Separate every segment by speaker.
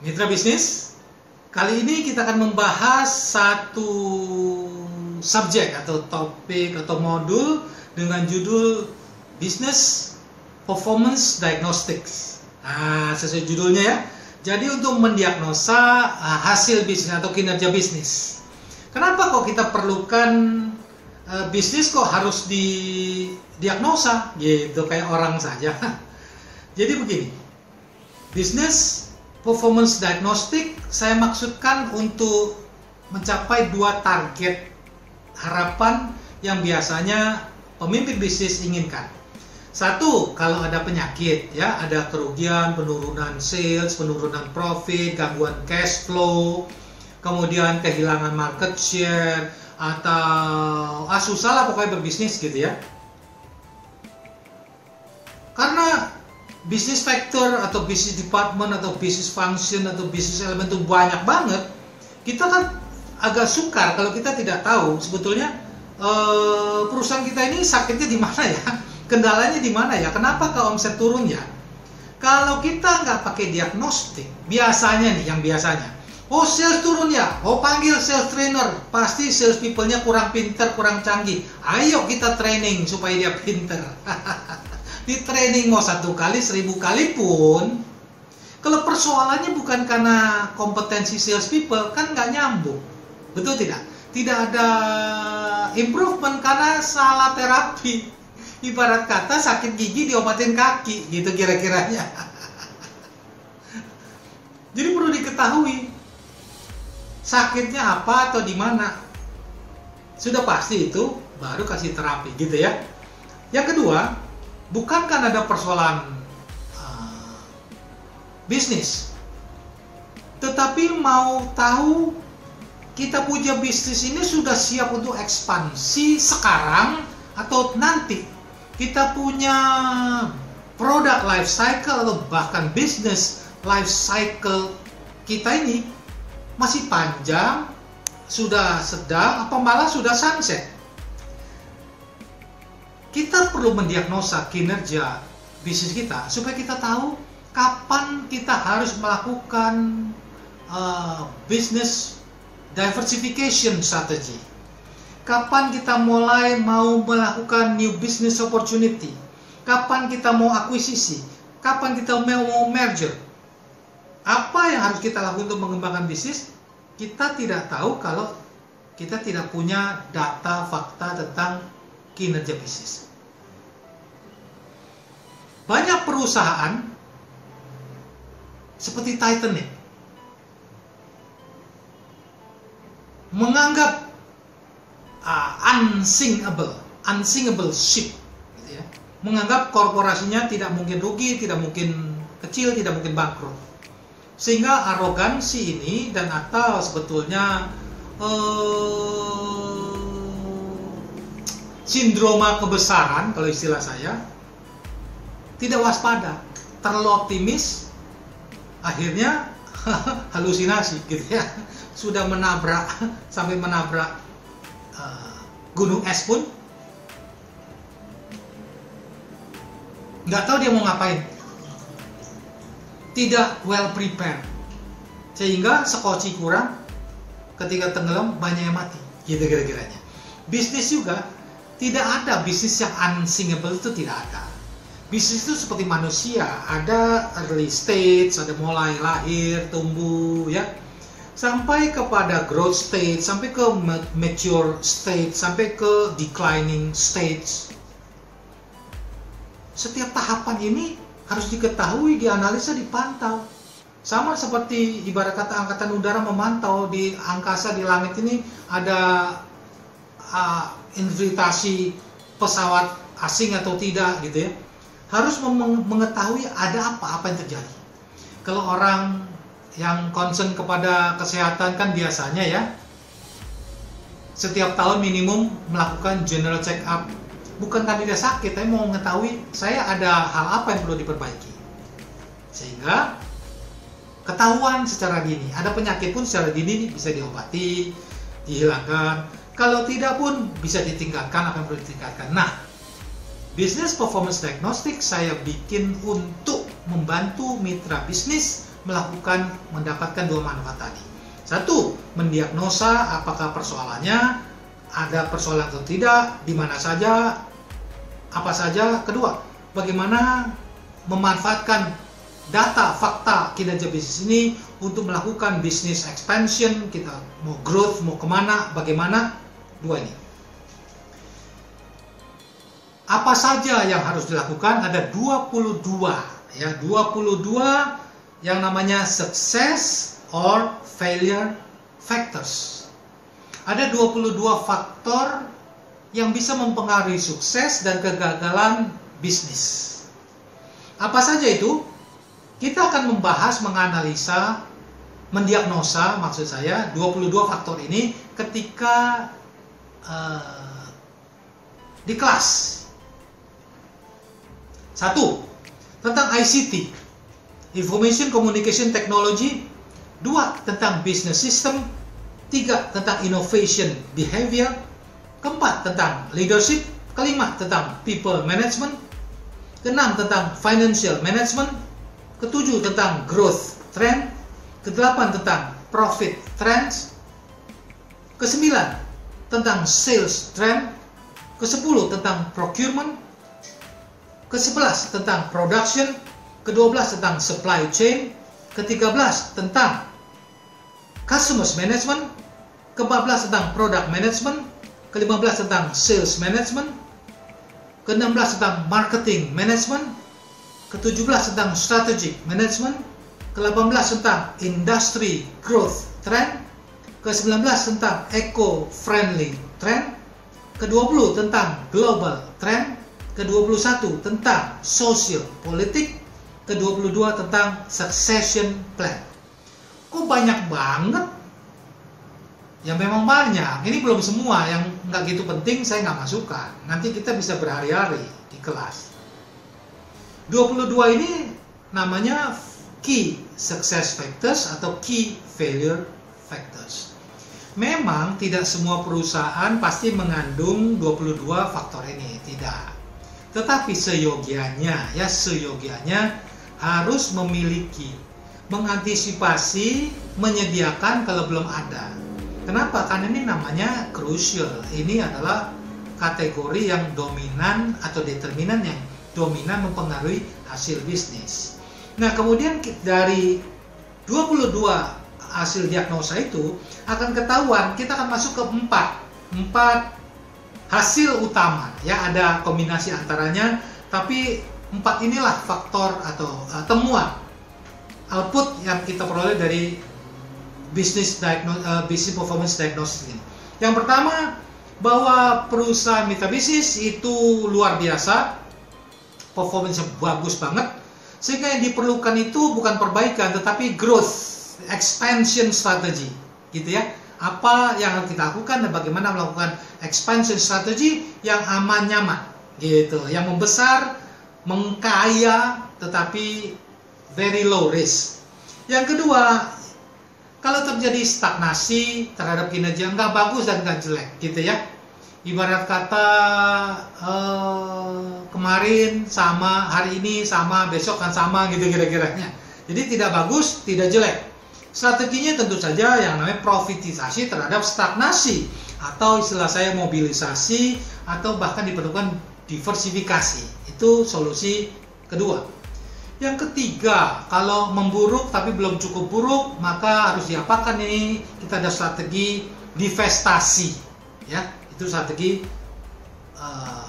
Speaker 1: Mitra bisnis, kali ini kita akan membahas satu subjek atau topik atau modul dengan judul Business Performance Diagnostics. Nah, sesuai judulnya ya. Jadi untuk mendiagnosa hasil bisnis atau kinerja bisnis. Kenapa kok kita perlukan bisnis kok harus didiagnosa gitu kayak orang saja. Jadi begini. Business Performance Diagnostic saya maksudkan untuk mencapai dua target harapan yang biasanya pemimpin bisnis inginkan. Satu, kalau ada penyakit, ya, ada kerugian, penurunan sales, penurunan profit, gangguan cash flow, kemudian kehilangan market share, atau susah lah pokoknya berbisnis gitu ya. Karena business factor atau business department atau business function atau business element itu banyak banget, kita kan agak sukar kalau kita tidak tahu sebetulnya perusahaan kita ini sakitnya di mana ya, kendalanya di mana ya, kenapa ke omset turun ya. Kalau kita nggak pakai diagnostik, biasanya nih yang biasanya, oh sales turun ya, oh panggil sales trainer, pasti sales people-nya kurang pinter, kurang canggih, ayo kita training supaya dia pinter. Di training mau 1 kali 1000 kali pun, kalau persoalannya bukan karena kompetensi sales people, kan nggak nyambung, betul tidak? Tidak ada improvement karena salah terapi. Ibarat kata sakit gigi diobatin kaki, gitu kira-kiranya. Jadi perlu diketahui sakitnya apa atau di mana. Sudah pasti itu baru kasih terapi, gitu ya. Yang kedua, bukan kan ada persoalan bisnis, tetapi mau tahu kita punya bisnis ini sudah siap untuk ekspansi sekarang atau nanti. Kita punya product life cycle atau bahkan business life cycle kita ini masih panjang, sudah sedang, apa malah sudah sunset. Kita perlu mendiagnosa kinerja bisnis kita supaya kita tahu kapan kita harus melakukan business diversification strategy. Kapan kita mulai mau melakukan new business opportunity? Kapan kita mau akuisisi? Kapan kita mau merger? Apa yang harus kita lakukan untuk mengembangkan bisnis? Kita tidak tahu kalau kita tidak punya data fakta tentang kinerja bisnis. Banyak perusahaan seperti Titanic menganggap unsinkable ship, gitu ya. Menganggap korporasinya tidak mungkin rugi, tidak mungkin kecil, tidak mungkin bangkrut. Sehingga arogansi ini dan atau sebetulnya sindroma kebesaran kalau istilah saya, tidak waspada, terlalu optimis, akhirnya halusinasi, gitu ya. Sudah menabrak sampai menabrak gunung es pun nggak tahu dia mau ngapain, tidak well prepared, sehingga sekoci kurang, ketika tenggelam banyak yang mati, gitu kira-kiranya. Bisnis juga tidak ada bisnis yang unsinkable, itu tidak ada. Bisnis itu seperti manusia, ada early stage, ada mulai lahir, tumbuh, ya, sampai kepada growth stage, sampai ke mature stage, sampai ke declining stage. Setiap tahapan ini harus diketahui, dianalisa, dipantau. Sama seperti ibarat kata angkatan udara memantau di angkasa, di langit ini ada infiltrasi pesawat asing atau tidak, gitu ya. Harus mengetahui ada apa yang terjadi. Kalau orang yang concern kepada kesehatan kan biasanya ya, setiap tahun minimum melakukan general check up, bukan karena dia sakit, tapi mau mengetahui saya ada hal apa yang perlu diperbaiki, sehingga ketahuan secara dini. Ada penyakit pun secara dini bisa diobati, dihilangkan. Kalau tidak pun bisa ditingkatkan apa yang perlu ditingkatkan. Nah, Business Performance Diagnostic saya bikin untuk membantu mitra bisnis mendapatkan dua manfaat tadi. Satu, mendiagnosa apakah persoalannya, ada persoalan atau tidak, di mana saja, apa saja. Kedua, bagaimana memanfaatkan data, fakta kinerja bisnis ini untuk melakukan business expansion, kita mau growth, mau kemana, bagaimana, dua ini. Apa saja yang harus dilakukan? Ada 22 ya, 22 yang namanya success or failure factors. Ada 22 faktor yang bisa mempengaruhi sukses dan kegagalan bisnis. Apa saja itu? Kita akan membahas, menganalisa, mendiagnosa, maksud saya 22 faktor ini ketika di kelas. Satu, tentang ICT, Information Communication Technology. Dua, tentang Business System. Tiga, tentang Innovation Behavior. Keempat, tentang Leadership. Kelima, tentang People Management. Keenam, tentang Financial Management. Ketujuh, tentang Growth Trend. Kedelapan, tentang Profit Trends. Kesembilan, tentang Sales Trend. Kesepuluh, tentang Procurement. Ke-11 tentang production, ke-12 tentang supply chain, ke-13 tentang customer management, ke-14 tentang product management, ke-15 tentang sales management, ke-16 tentang marketing management, ke-17 tentang strategic management, ke-18 tentang industry growth trend, ke-19 tentang eco-friendly trend, ke-20 tentang global trend, ke-21 tentang social politik, ke-22 tentang succession plan. Kok banyak banget? Ya memang banyak. Ini belum semua, yang nggak gitu penting saya nggak masukkan. Nanti kita bisa berhari-hari di kelas. 22 ini namanya key success factors atau key failure factors. Memang tidak semua perusahaan pasti mengandung 22 faktor ini, tidak. Tetapi seyogianya harus memiliki, mengantisipasi, menyediakan kalau belum ada. Kenapa? Karena ini namanya crucial. Ini adalah kategori yang dominan atau determinan yang dominan mempengaruhi hasil bisnis. Nah, kemudian dari 22 hasil diagnosa itu akan ketahuan, kita akan masuk ke 4 hasil utama, ya, ada kombinasi antaranya, tapi 4 inilah faktor atau temuan output yang kita peroleh dari business performance diagnosis ini. Yang pertama, bahwa perusahaan mitra bisnis itu luar biasa, performance bagus banget, sehingga yang diperlukan itu bukan perbaikan tetapi growth expansion strategy, gitu ya. Apa yang harus kita lakukan dan bagaimana melakukan expansion strategy yang aman nyaman, gitu, yang membesar, mengkaya, tetapi very low risk. Yang kedua, kalau terjadi stagnasi terhadap kinerja, nggak bagus dan nggak jelek, gitu ya. Ibarat kata kemarin sama, hari ini sama, besok kan sama, gitu kira-kiranya. Jadi tidak bagus, tidak jelek. Strateginya tentu saja yang namanya profitisasi terhadap stagnasi, atau istilah saya mobilisasi, atau bahkan diperlukan diversifikasi. Itu solusi kedua. Yang ketiga, kalau memburuk tapi belum cukup buruk, maka harus diapakan nih? Kita ada strategi divestasi, ya, itu strategi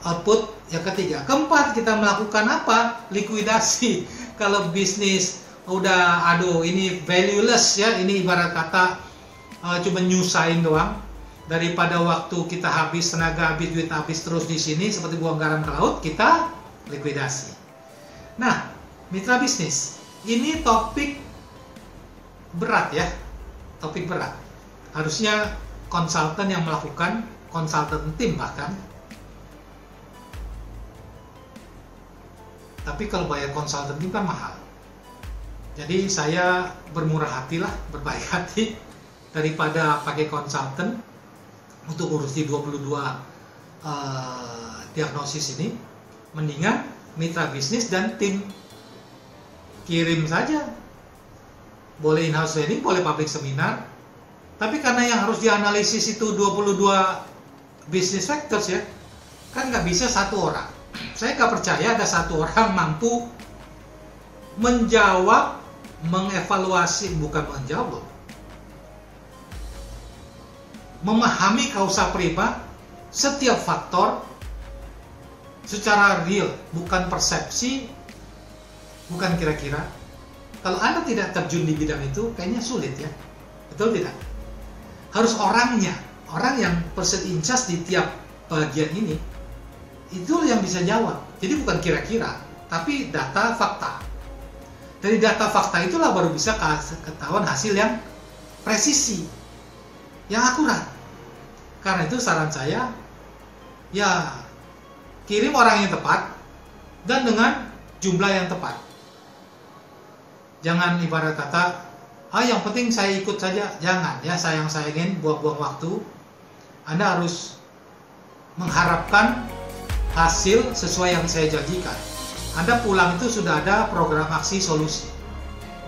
Speaker 1: output yang ketiga. Keempat, kita melakukan apa? Likuidasi. Kalau bisnis udah aduh ini valueless, ya, ini ibarat kata cuma nyusahin doang, daripada waktu kita habis, tenaga habis, duit habis terus di sini seperti buang garam ke laut, kita likuidasi. Nah, mitra bisnis ini topik berat, ya, topik berat. Harusnya konsultan yang melakukan, konsultan tim bahkan. Tapi kalau bayar konsultan tim kan mahal. Jadi saya bermurah hati lah, berbaik hati, daripada pakai konsultan untuk urus di 22 diagnosis ini, mendingan mitra bisnis dan tim kirim saja boleh in-house training, boleh public seminar. Tapi karena yang harus dianalisis itu 22 business factors ya, kan nggak bisa satu orang. Saya nggak percaya ada satu orang mampu menjawab, mengevaluasi, bukan menjawab, memahami kausa prima setiap faktor secara real, bukan persepsi, bukan kira-kira. Kalau Anda tidak terjun di bidang itu, kayaknya sulit ya. Betul tidak? Harus orangnya, orang yang person in charge di tiap bagian ini, itu yang bisa jawab. Jadi bukan kira-kira, tapi data fakta. Dari data fakta itulah baru bisa ketahuan hasil yang presisi, yang akurat. Karena itu saran saya, ya kirim orang yang tepat dan dengan jumlah yang tepat. Jangan ibarat kata, yang penting saya ikut saja. Jangan ya, sayang-sayangin, buang-buang waktu. Anda harus mengharapkan hasil sesuai yang saya janjikan. Anda pulang itu sudah ada program aksi solusi.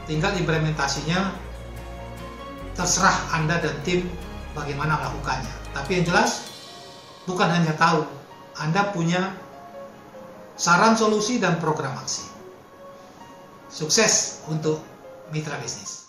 Speaker 1: Tinggal implementasinya terserah Anda dan tim bagaimana melakukannya. Tapi yang jelas, bukan hanya tahu, Anda punya saran solusi dan program aksi. Sukses untuk mitra bisnis.